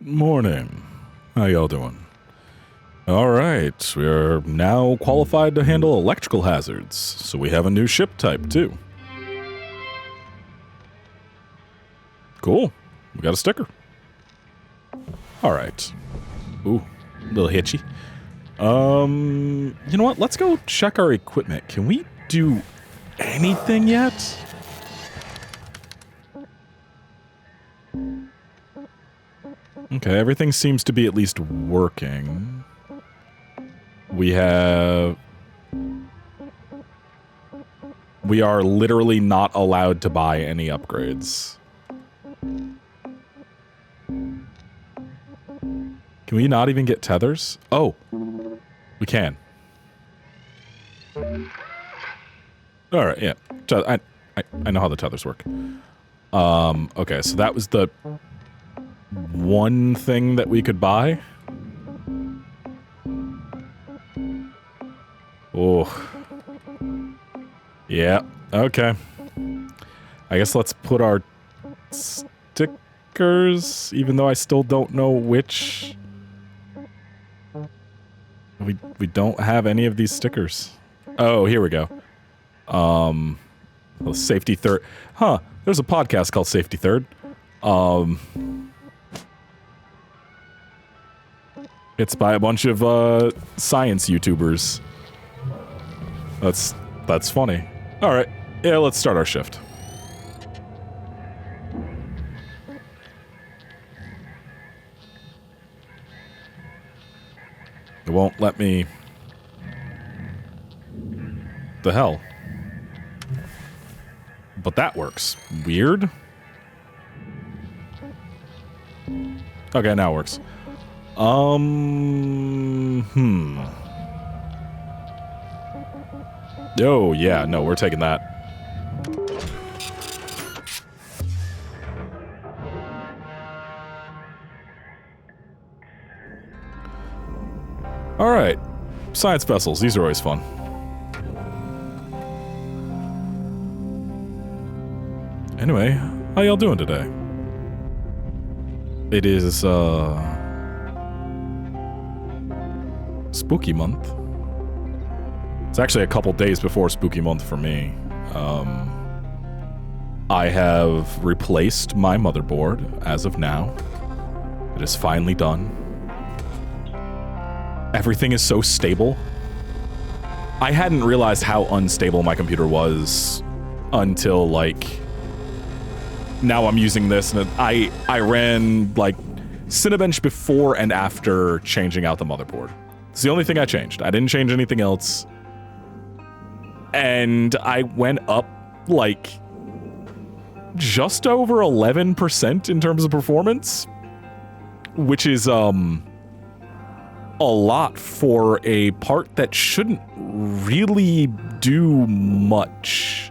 Morning. How y'all doing? Alright, we are now qualified to handle electrical hazards, so we have a new ship type too. Cool. We got a sticker. Alright. Ooh, a little hitchy. You know what? Let's go check our equipment. Can we do anything yet? Okay, everything seems to be at least working. We are literally not allowed to buy any upgrades. Can we not even get tethers? Oh, we can. Alright, yeah. I know how the tethers work. Okay, so that was the one thing that we could buy. Oh. Yeah, okay. I guess let's put our stickers, even though I still don't know which. We don't have any of these stickers. Oh, here we go. Safety Third. Huh, there's a podcast called Safety Third. It's by a bunch of science YouTubers. That's funny. All right, yeah, let's start our shift. It won't let me. The hell? But that works. Weird. Okay, now it works. Oh, yeah, no, we're taking that. Alright. Science vessels, these are always fun. Anyway, how y'all doing today? It is, Spooky month. It's actually a couple days before Spooky month for me. I have replaced my motherboard as of now. It is finally done. Everything is so stable. I hadn't realized how unstable my computer was until, like, now I'm using this, and I ran, like, Cinebench before and after changing out the motherboard. It's the only thing I changed. I didn't change anything else. And I went up, like, just over 11% in terms of performance, which is, a lot for a part that shouldn't really do much.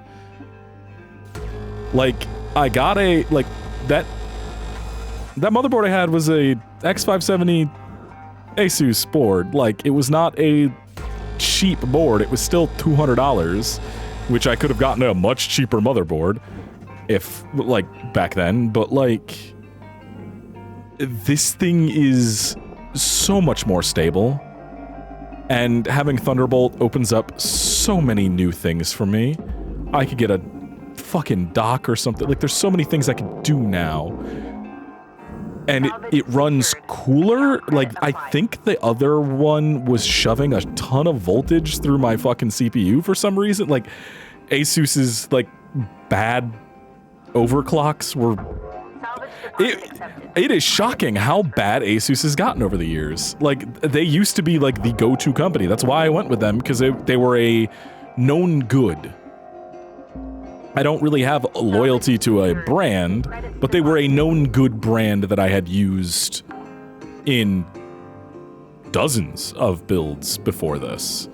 Like, I got a, like, that motherboard I had was a X570 Asus board. Like, it was not a cheap board. It was still $200, which I could have gotten a much cheaper motherboard if, like, back then, but, like, this thing is so much more stable, and having Thunderbolt opens up so many new things for me. I could get a fucking dock or something. Like, there's so many things I can do now. And it runs cooler. Like, I think the other one was shoving a ton of voltage through my fucking CPU for some reason. Like, Asus's, like, bad overclocks were... It is shocking how bad Asus has gotten over the years. Like, they used to be, like, the go-to company. That's why I went with them, because they were a known good. I don't really have a loyalty to a brand, but they were a known good brand that I had used in dozens of builds before this.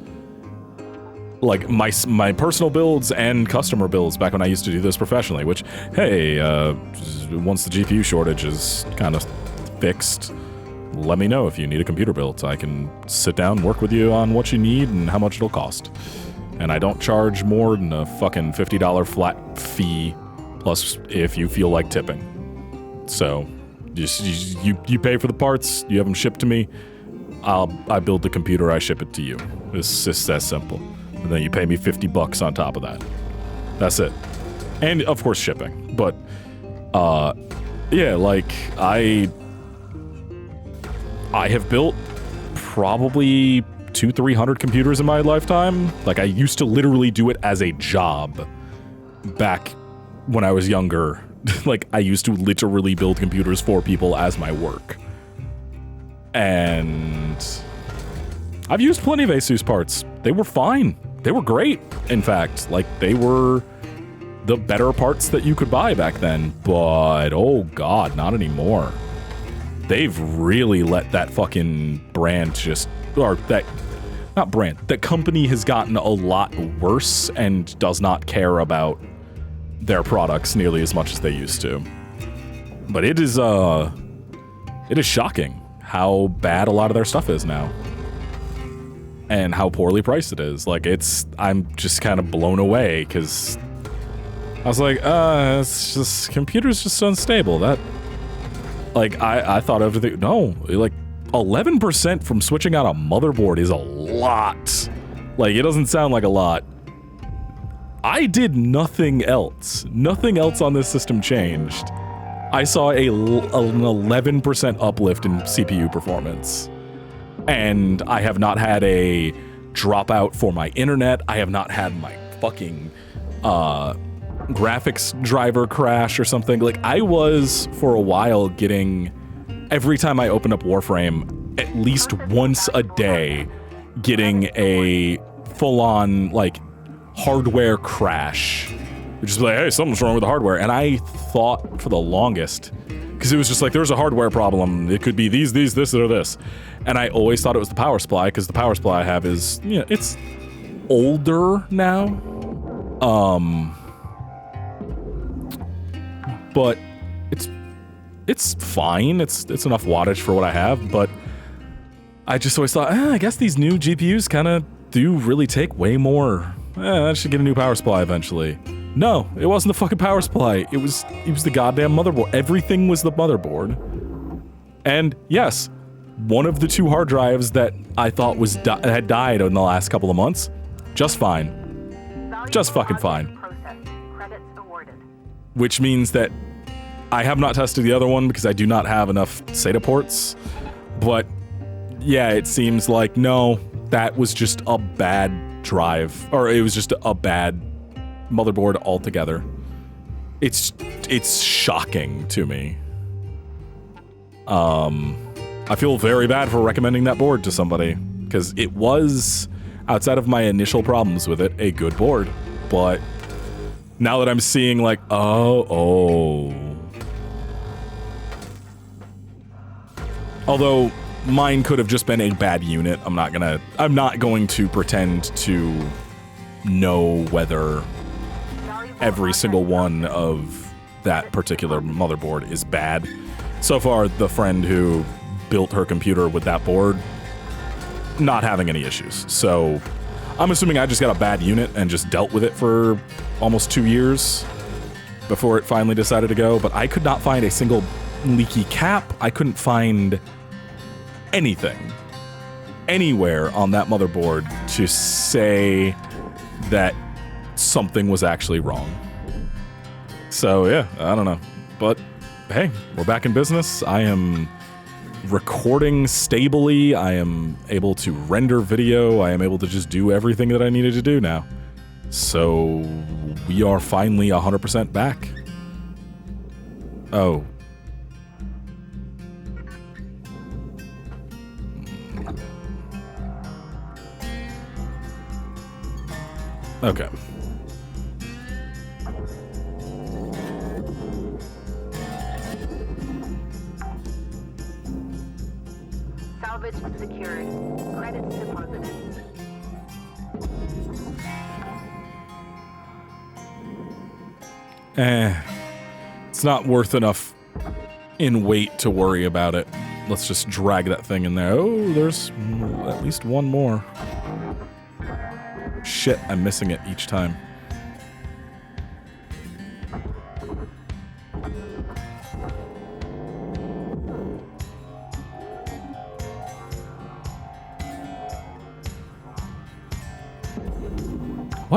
Like, my personal builds and customer builds back when I used to do this professionally, which, hey, once the GPU shortage is kind of fixed, let me know if you need a computer built. I can sit down and work with you on what you need and how much it'll cost. And I don't charge more than a fucking $50 flat fee, plus if you feel like tipping. So, You pay for the parts, you have them shipped to me, I build the computer, I ship it to you. It's just that simple. And then you pay me $50 on top of that. That's it. And of course shipping. But yeah, like I have built probably 200-300 computers in my lifetime. Like I used to literally do it as a job back when I was younger. Like I used to literally build computers for people as my work. And I've used plenty of Asus parts. They were fine. They were great, in fact. Like, they were the better parts that you could buy back then. But, oh god, not anymore. They've really let that fucking brand just... Or that... Not brand. That company has gotten a lot worse and does not care about their products nearly as much as they used to. But it is shocking how bad a lot of their stuff is now. And how poorly priced it is. Like, I'm just kind of blown away, because I was like, it's just, computer's just unstable. That, like, I thought everything, no, like, 11% from switching out a motherboard is a lot. Like, it doesn't sound like a lot. I did nothing else. Nothing else on this system changed. I saw an 11% uplift in CPU performance. And I have not had a dropout for my internet. I have not had my fucking graphics driver crash or something. Like, I was, for a while, getting... Every time I opened up Warframe, at least once a day, getting a full-on, like, hardware crash. Which is like, hey, something's wrong with the hardware. And I thought for the longest, because it was just like, there's a hardware problem. It could be these, this, or this. And I always thought it was the power supply, because the power supply I have is, you know, it's older now. But it's fine. It's enough wattage for what I have, but I just always thought, I guess these new GPUs kind of do really take way more. I should get a new power supply eventually. No, it wasn't the fucking power supply. It was the goddamn motherboard. Everything was the motherboard. And yes, one of the 2 hard drives that I thought had died in the last couple of months, just fine. Just fucking fine. Which means that I have not tested the other one because I do not have enough SATA ports. But yeah, it seems like, no, that was just a bad drive. Or it was just a bad motherboard altogether. It's shocking to me. I feel very bad for recommending that board to somebody, because it was, outside of my initial problems with it, a good board. But now that I'm seeing, like, oh. Although mine could have just been a bad unit. I'm not going to pretend to know whether every single one of that particular motherboard is bad. So far, the friend who built her computer with that board, not having any issues. So I'm assuming I just got a bad unit and just dealt with it for almost 2 years before it finally decided to go. But I could not find a single leaky cap. I couldn't find anything anywhere on that motherboard to say that something was actually wrong. So yeah, I don't know. But hey, we're back in business. I am recording stably. I am able to render video. I am able to just do everything that I needed to do now. So we are finally 100% back. Oh. Okay. Salvage secured. Credits deposited. It's not worth enough in weight to worry about it. Let's just drag that thing in there. Oh, there's at least one more. Shit, I'm missing it each time.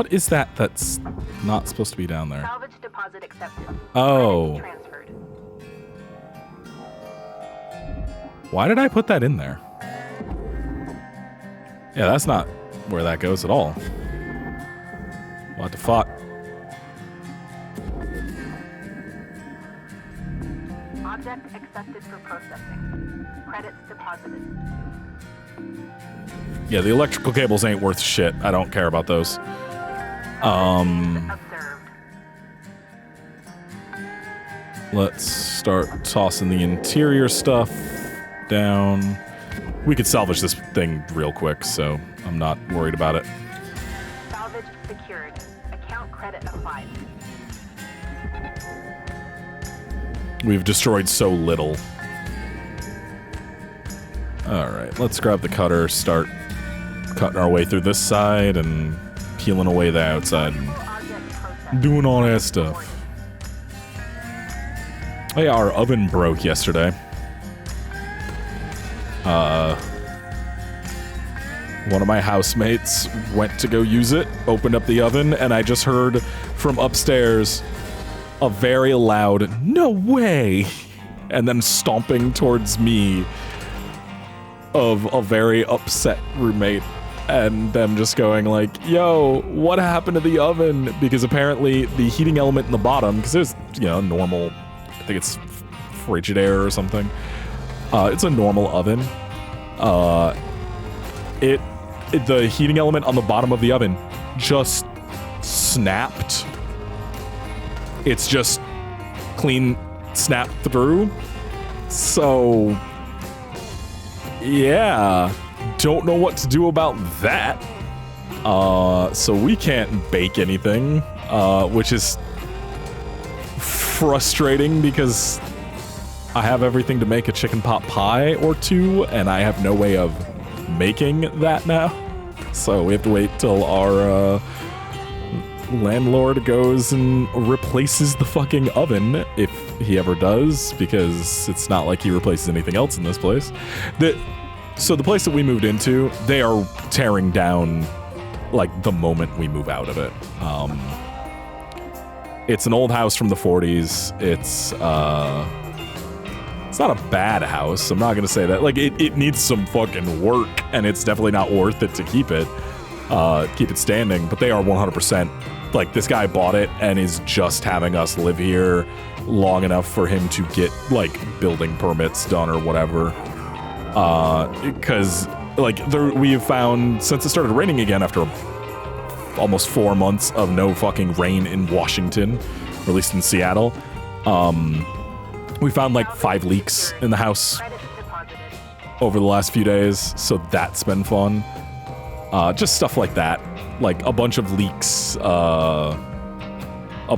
What is that that's not supposed to be down there? Salvage deposit accepted. Oh. Credits transferred. Why did I put that in there? Yeah, that's not where that goes at all. What the fuck? Object accepted for processing. Credits deposited. Yeah, the electrical cables ain't worth shit. I don't care about those. Observed. Let's start tossing the interior stuff down. We could salvage this thing real quick, so I'm not worried about it. Salvage secured. Account credit applied. We've destroyed so little. Alright, let's grab the cutter, start cutting our way through this side and peeling away the outside. Doing all that stuff. Oh yeah, our oven broke yesterday. One of my housemates went to go use it, opened up the oven, and I just heard from upstairs a very loud, "No way!" and then stomping towards me of a very upset roommate, and them just going like, "Yo, what happened to the oven?" Because apparently the heating element in the bottom, because there's, you know, normal, I think it's Frigidaire or something. It's a normal oven. The heating element on the bottom of the oven just snapped. It's just clean snapped through. So, yeah, don't know what to do about that. So we can't bake anything, which is frustrating because I have everything to make a chicken pot pie or two, and I have no way of making that now. So we have to wait till our landlord goes and replaces the fucking oven, if he ever does, because it's not like he replaces anything else in this place. So the place that we moved into, they are tearing down like the moment we move out of it. It's an old house from the 40s. It's not a bad house. I'm not gonna say that. Like it needs some fucking work, and it's definitely not worth it to keep it standing. But they are 100%. Like, this guy bought it and is just having us live here long enough for him to get like building permits done or whatever. Because like we have found, since it started raining again after almost 4 months of no fucking rain in Washington, or at least in Seattle, we found like 5 leaks in the house over the last few days, so that's been fun. Just stuff like that, like a bunch of leaks, a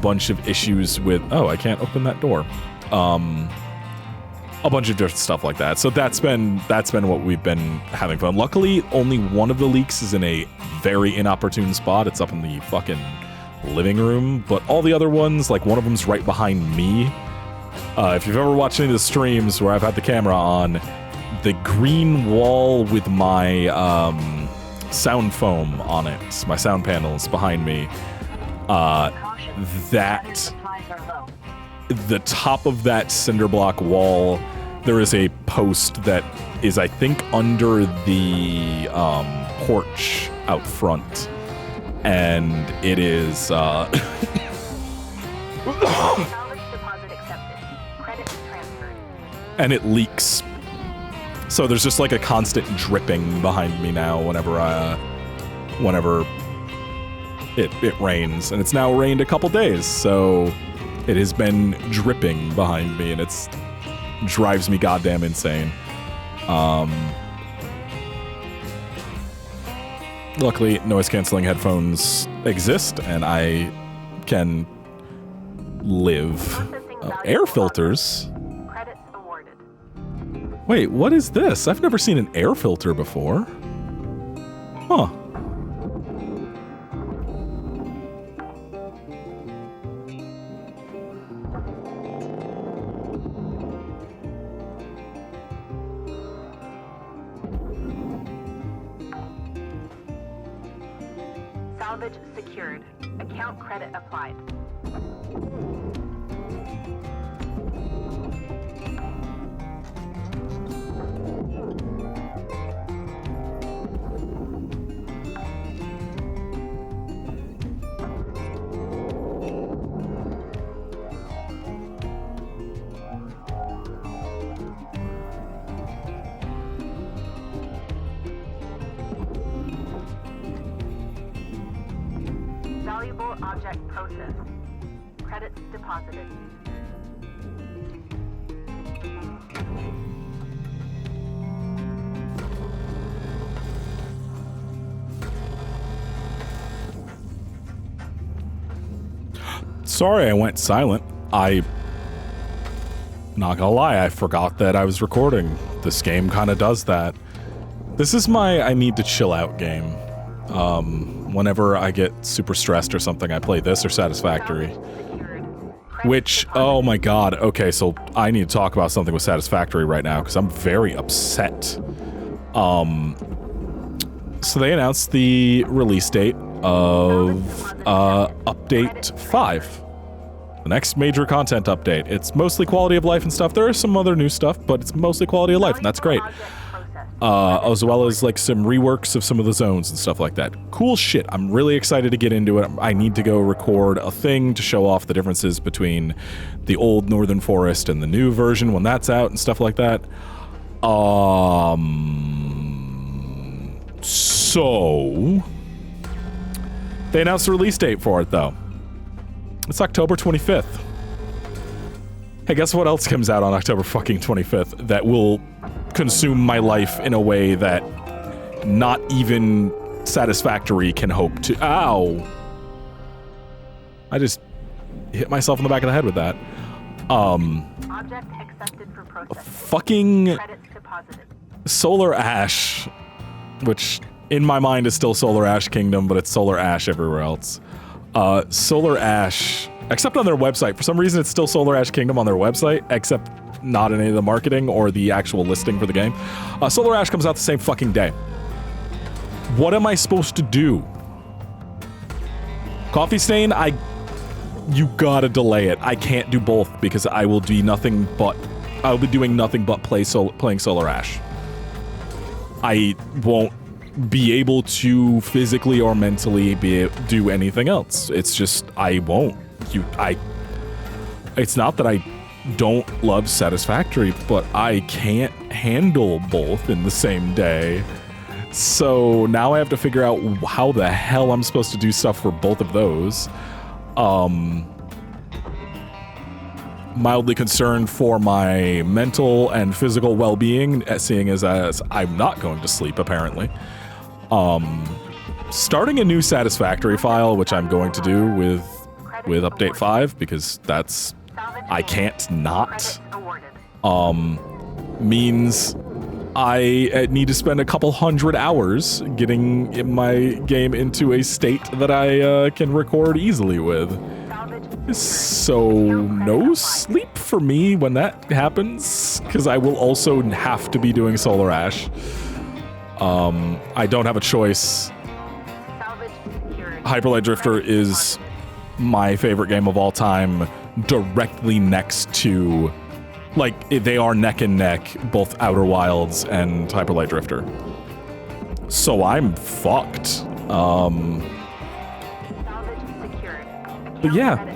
bunch of issues with, oh, I can't open that door. A bunch of different stuff like that. So that's been what we've been having fun. Luckily, only one of the leaks is in a very inopportune spot. It's up in the fucking living room, but all the other ones, like one of them's right behind me. If you've ever watched any of the streams where I've had the camera on, the green wall with my sound foam on it, my sound panels behind me, the top of that cinder block wall, there is a post that is, I think, under the porch out front, and it is and it leaks. So there's just like a constant dripping behind me now whenever it rains, and it's now rained a couple days, so it has been dripping behind me, and it's drives me goddamn insane. Luckily, noise-canceling headphones exist, and I can live. Air filters? Wait, what is this? I've never seen an air filter before. Huh. Salvage secured. Account credit applied. Valuable object processed. Credits deposited. Sorry I went silent. Not gonna lie, I forgot that I was recording. This game kind of does that. This is my I need to chill out game. Whenever I get super stressed or something, I play this or Satisfactory. Which, oh my god, okay, so I need to talk about something with Satisfactory right now, because I'm very upset. So they announced the release date of Update 5. The next major content update. It's mostly quality of life and stuff. There is some other new stuff, but it's mostly quality of life, and that's great. As well as like some reworks of some of the zones and stuff like that. Cool shit. I'm really excited to get into it. I need to go record a thing to show off the differences between the old Northern Forest and the new version when that's out and stuff like that. So they announced the release date for it though. It's October 25th. Hey, guess what else comes out on October fucking 25th that will consume my life in a way that not even Satisfactory can hope to. Ow! I just hit myself in the back of the head with that. Object accepted for processing. Fucking Credits deposited. Solar Ash, which in my mind is still Solar Ash Kingdom, but it's Solar Ash everywhere else. Solar Ash, except on their website. For some reason, it's still Solar Ash Kingdom on their website, except not in any of the marketing or the actual listing for the game. Solar Ash comes out the same fucking day. What am I supposed to do? Coffee Stain, you gotta delay it. I can't do both because I will be I'll be doing nothing but playing Solar Ash. I won't be able to physically or mentally do anything else. It's just, I won't. It's not that I don't love Satisfactory, but I can't handle both in the same day. So now I have to figure out how the hell I'm supposed to do stuff for both of those. Mildly concerned for my mental and physical well-being, seeing as I'm not going to sleep, apparently. Starting a new Satisfactory file, which I'm going to do with Update 5, because I can't not, means I need to spend a couple hundred hours getting my game into a state that I can record easily with. So no sleep for me when that happens, because I will also have to be doing Solar Ash. I don't have a choice. Hyperlight Drifter is my favorite game of all time, directly next to, like, they are neck and neck, both Outer Wilds and Hyperlight Drifter. So I'm fucked. But yeah.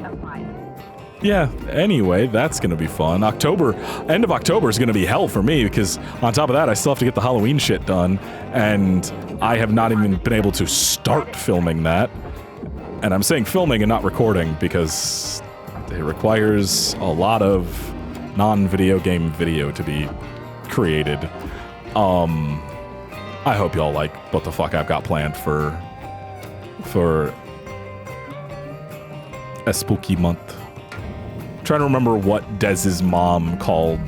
Yeah, anyway, that's gonna be fun. End of October is gonna be hell for me, because on top of that, I still have to get the Halloween shit done, and I have not even been able to start filming that. And I'm saying filming and not recording, because it requires a lot of non-video game video to be created. I hope y'all like what the fuck I've got planned for a spooky month. Trying to remember what Dez's mom called,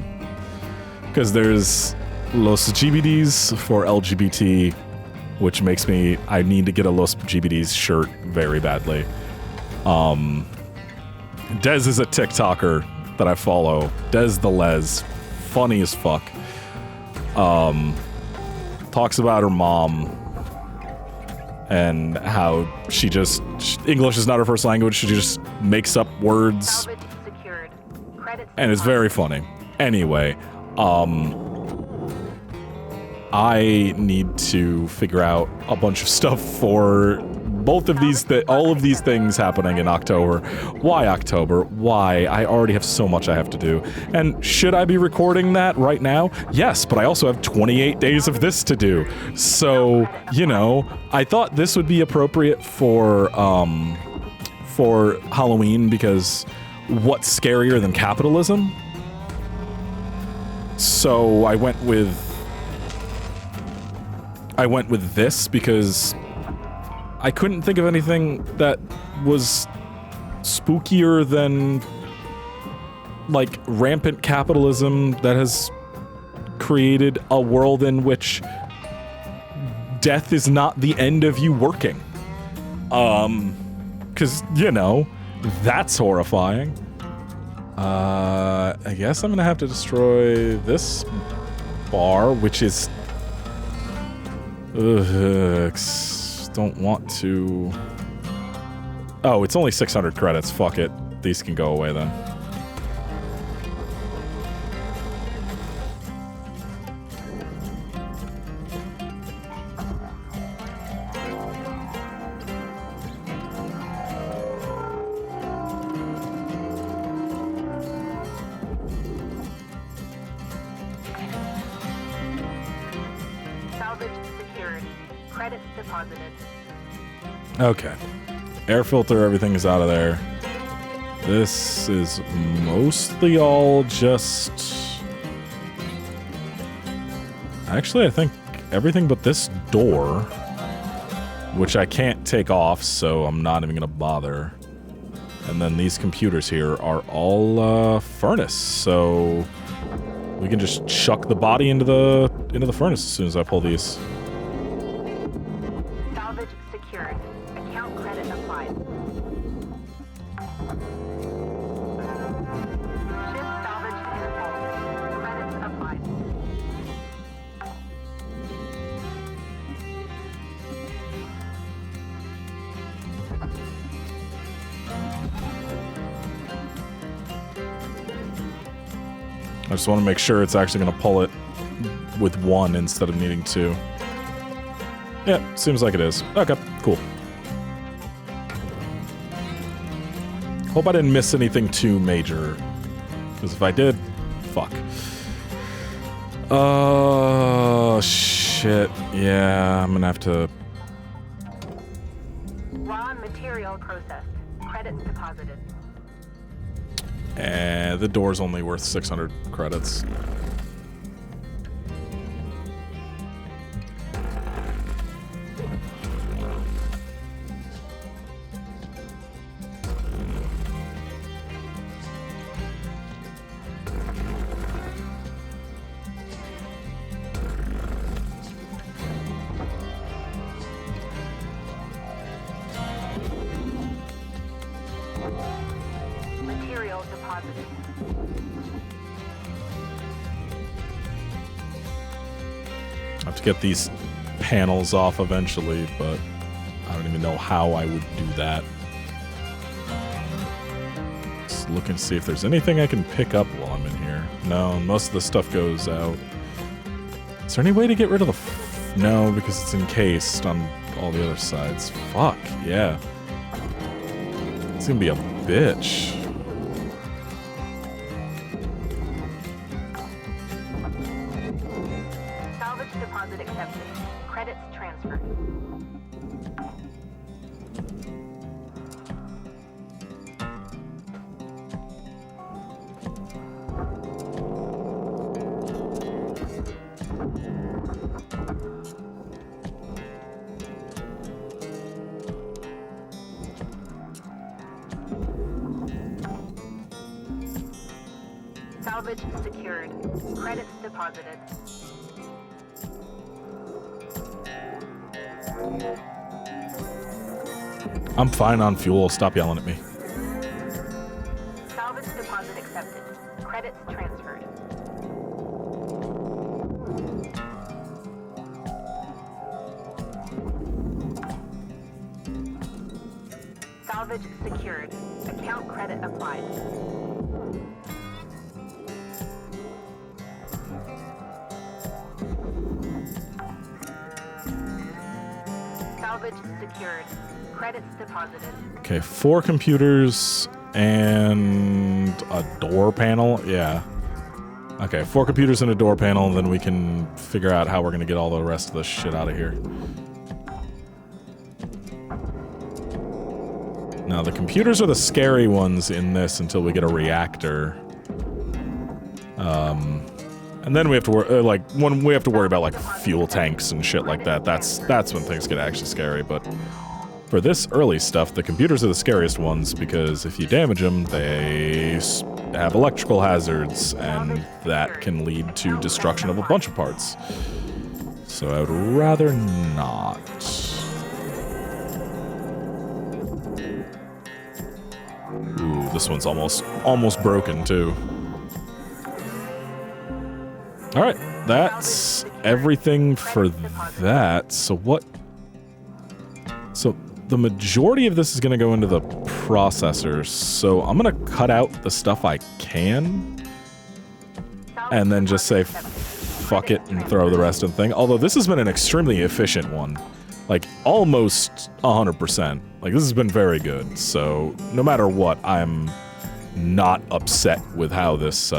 because there's Los GBDs for LGBT, which makes I need to get a Los GBDs shirt very badly. Dez is a TikToker that I follow. Dez the Les, funny as fuck. Talks about her mom and how English is not her first language. She just makes up words. Salvage secured. Credits And it's very funny. Anyway, I need to figure out a bunch of stuff for both of these, all of these things happening in October. Why October? Why? I already have so much I have to do. And should I be recording that right now? Yes, but I also have 28 days of this to do. So, you know, I thought this would be appropriate for Halloween because what's scarier than capitalism? So I went with this because I couldn't think of anything that was spookier than like rampant capitalism that has created a world in which death is not the end of you working. 'Cause, you know, that's horrifying. I guess I'm gonna have to destroy this bar, which is... don't want to... Oh, it's only 600 credits. Fuck it. These can go away then. Salvage secured. Credits deposited. Okay. Air filter, everything is out of there. This is mostly all just... Actually, I think everything but this door, which I can't take off, so I'm not even gonna bother. And then these computers here are all furnace, so we can just chuck the body into the furnace as soon as I pull these. Salvage secured. Account credit applied. Ship salvage is full. Credits applied. I just want to make sure it's actually going to pull it with one instead of needing two. Yeah, seems like it is. Okay, cool. Hope I didn't miss anything too major. Because if I did, fuck. Oh, shit. Yeah, I'm gonna have to... Raw material processed. Credits deposited. And the door's only worth 600 credits. Material deposited. I have to get these panels off eventually, but I don't even know how I would do that. Just looking to see if there's anything I can pick up while I'm in here. No, most of the stuff goes out. Is there any way to get rid of the... No, because it's encased on all the other sides. Fuck, yeah. It's gonna be a bitch. Salvage deposit accepted. Credits transferred. Salvage secured. Credits deposited. I'm fine on fuel. Stop yelling at me. Salvage deposit accepted. Credits transferred. Salvage secured. Account credit applied. Salvage secured. Credits deposited. Okay, 4 computers and a door panel. Yeah. Okay, 4 computers and a door panel, then we can figure out how we're gonna get all the rest of this shit out of here. Now, the computers are the scary ones in this until we get a reactor. And then we have to worry, when we have to worry about, like, fuel tanks and shit like that. That's when things get actually scary, but for this early stuff, the computers are the scariest ones because if you damage them, they have electrical hazards, and that can lead to destruction of a bunch of parts. So I would rather not. Ooh, this one's almost broken too. All right, that's everything for that. So what? So the majority of this is going to go into the processor. So I'm going to cut out the stuff I can, and then just say fuck it and throw the rest of the thing. Although this has been an extremely efficient one, like almost 100%. Like this has been very good. So no matter what, I'm not upset with how this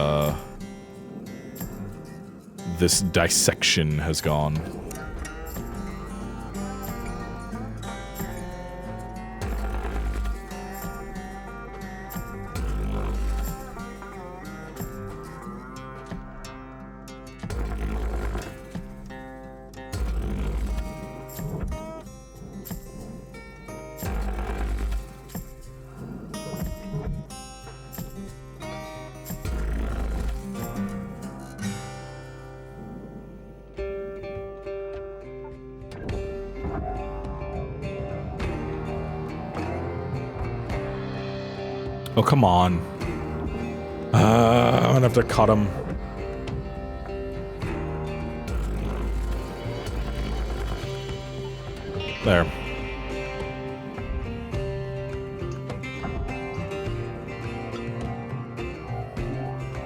this dissection has gone. Oh, come on. I'm gonna have to cut him. There.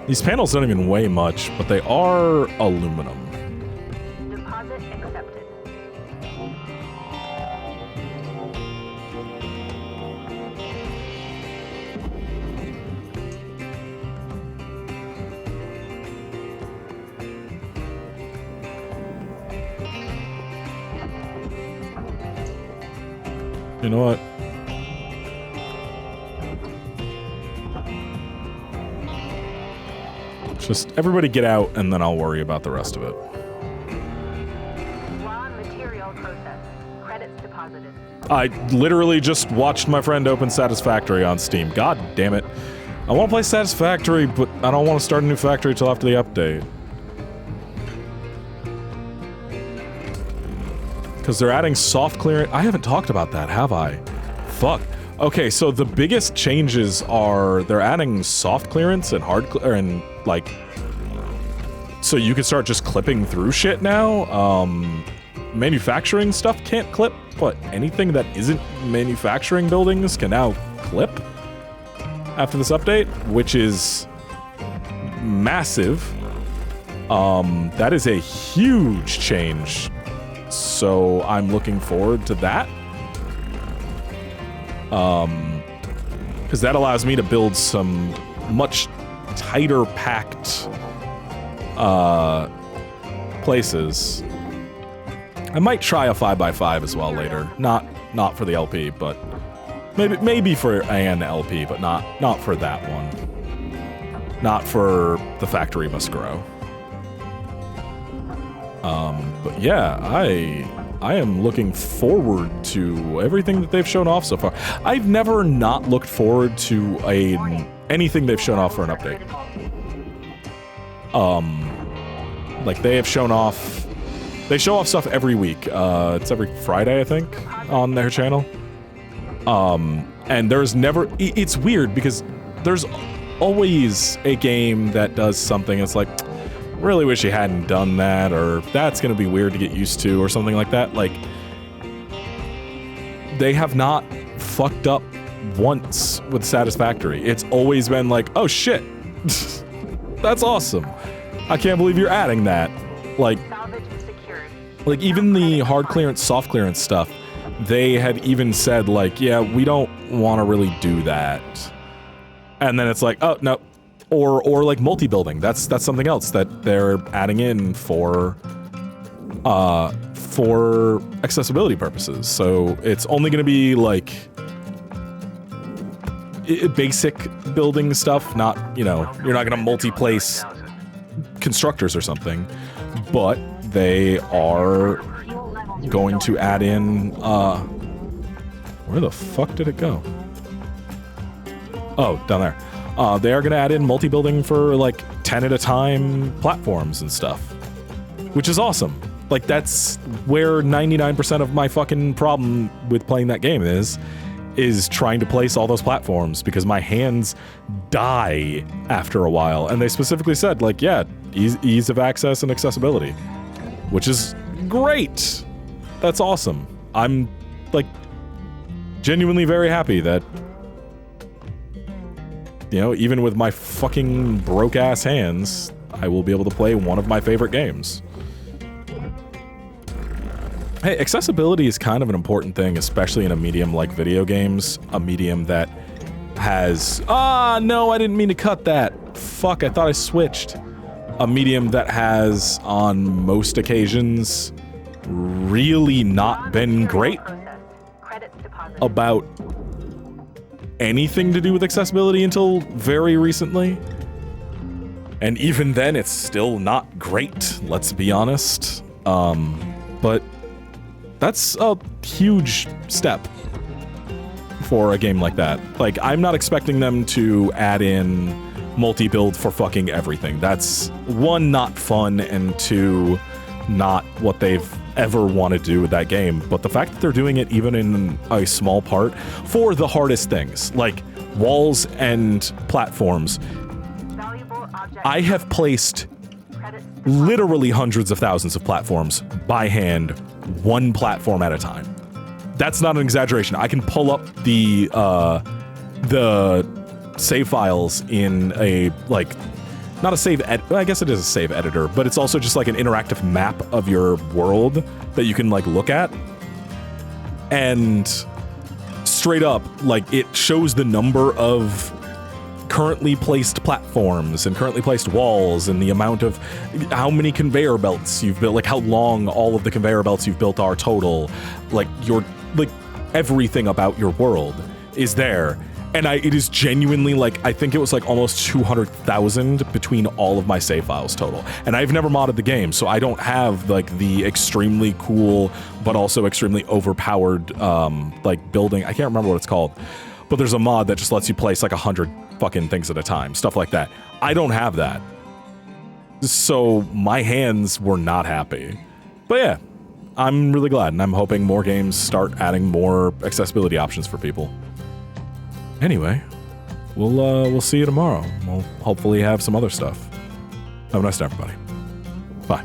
These panels don't even weigh much, but they are aluminum. Deposit accepted. You know what? Just everybody get out, and then I'll worry about the rest of it. Raw material processed. Credits deposited. I literally just watched my friend open Satisfactory on Steam. God damn it. I want to play Satisfactory, but I don't want to start a new factory till after the update. Because they're adding soft clearance. I haven't talked about that, have I? Fuck. Okay, so the biggest changes are they're adding soft clearance and hard and like, so you can start just clipping through shit now. Manufacturing stuff can't clip, but anything that isn't manufacturing buildings can now clip after this update, which is massive. That is a huge change. So I'm looking forward to that. Because that allows me to build some much tighter packed places. I might try a 5x5 as well later. Not for the LP, but maybe for an LP, but not for that one. Not for the factory must grow. But yeah, I am looking forward to everything that they've shown off so far. I've never not looked forward to anything they've shown off for an update. Like they have shown off, they show off stuff every week. It's every Friday, I think, on their channel. And there's never, it's weird because there's always a game that does something that's like, really wish you hadn't done that, or that's gonna be weird to get used to, or something like that. Like, they have not fucked up once with Satisfactory. It's always been like, oh shit, that's awesome. I can't believe you're adding that. Like even the hard clearance, soft clearance stuff, they had even said like, yeah, we don't want to really do that. And then it's like, oh no, or like multi-building. That's something else that they're adding in for accessibility purposes. So it's only going to be like basic building stuff, not, you know, you're not going to multi-place constructors or something, but they are going to add in, where the fuck did it go? Oh, down there. They are going to add in multi-building for like 10 at a time platforms and stuff, which is awesome. Like that's where 99% of my fucking problem with playing that game is trying to place all those platforms, because my hands die after a while. And they specifically said like, yeah, ease of access and accessibility, which is great. That's awesome. I'm like genuinely very happy that, you know, even with my fucking broke ass hands, I will be able to play one of my favorite games. Hey, accessibility is kind of an important thing, especially in a medium like video games, a medium that has... no, I didn't mean to cut that. Fuck, I thought I switched. A medium that has, on most occasions, really not been great about anything to do with accessibility until very recently. And even then, it's still not great, let's be honest. But that's a huge step for a game like that. Like, I'm not expecting them to add in multi-build for fucking everything. That's, one, not fun, and two, not what they've ever want to do with that game. But the fact that they're doing it even in a small part for the hardest things, like walls and platforms. I have placed literally hundreds of thousands of platforms by hand, one platform at a time. That's not an exaggeration. I can pull up the save files in a, like, not a save I guess it is a save editor, but it's also just like an interactive map of your world that you can like look at. And straight up, like, it shows the number of currently placed platforms and currently placed walls and the amount of how many conveyor belts you've built, like how long all of the conveyor belts you've built are total, like your, like everything about your world is there. And it is genuinely like, I think it was like almost 200,000 between all of my save files total. And I've never modded the game, so I don't have like the extremely cool, but also extremely overpowered, like building. I can't remember what it's called, but there's a mod that just lets you place like 100 fucking things at a time, stuff like that. I don't have that. So my hands were not happy. But yeah, I'm really glad, and I'm hoping more games start adding more accessibility options for people. Anyway, we'll see you tomorrow. We'll hopefully have some other stuff. Have a nice day, everybody. Bye.